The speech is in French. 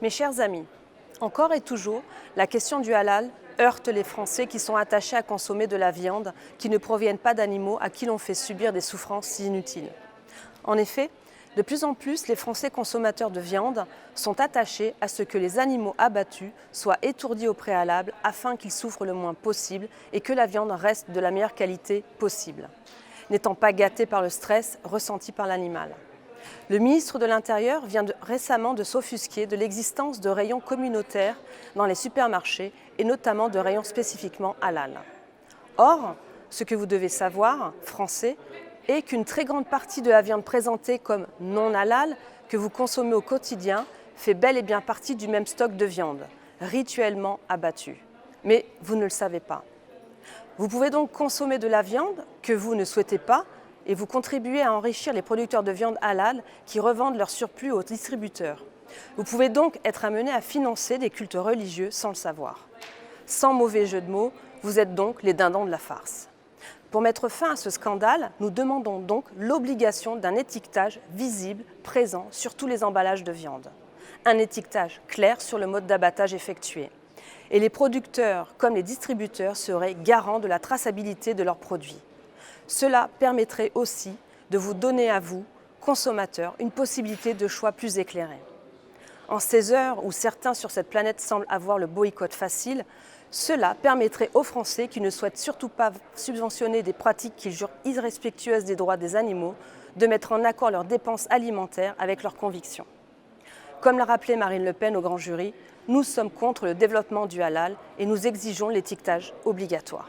Mes chers amis, encore et toujours, la question du halal heurte les Français qui sont attachés à consommer de la viande qui ne proviennent pas d'animaux à qui l'on fait subir des souffrances inutiles. En effet, de plus en plus, les Français consommateurs de viande sont attachés à ce que les animaux abattus soient étourdis au préalable afin qu'ils souffrent le moins possible et que la viande reste de la meilleure qualité possible, n'étant pas gâtés par le stress ressenti par l'animal. Le ministre de l'Intérieur vient récemment de s'offusquer de l'existence de rayons communautaires dans les supermarchés et notamment de rayons spécifiquement halal. Or, ce que vous devez savoir, Français, est qu'une très grande partie de la viande présentée comme non halal que vous consommez au quotidien fait bel et bien partie du même stock de viande, rituellement abattue. Mais vous ne le savez pas. Vous pouvez donc consommer de la viande que vous ne souhaitez pas et vous contribuez à enrichir les producteurs de viande halal qui revendent leur surplus aux distributeurs. Vous pouvez donc être amené à financer des cultes religieux sans le savoir. Sans mauvais jeu de mots, vous êtes donc les dindons de la farce. Pour mettre fin à ce scandale, nous demandons donc l'obligation d'un étiquetage visible, présent sur tous les emballages de viande. Un étiquetage clair sur le mode d'abattage effectué. Et les producteurs comme les distributeurs seraient garants de la traçabilité de leurs produits. Cela permettrait aussi de vous donner à vous, consommateurs, une possibilité de choix plus éclairé. En ces heures où certains sur cette planète semblent avoir le boycott facile, cela permettrait aux Français qui ne souhaitent surtout pas subventionner des pratiques qu'ils jurent irrespectueuses des droits des animaux de mettre en accord leurs dépenses alimentaires avec leurs convictions. Comme l'a rappelé Marine Le Pen au grand jury, nous sommes contre le développement du halal et nous exigeons l'étiquetage obligatoire.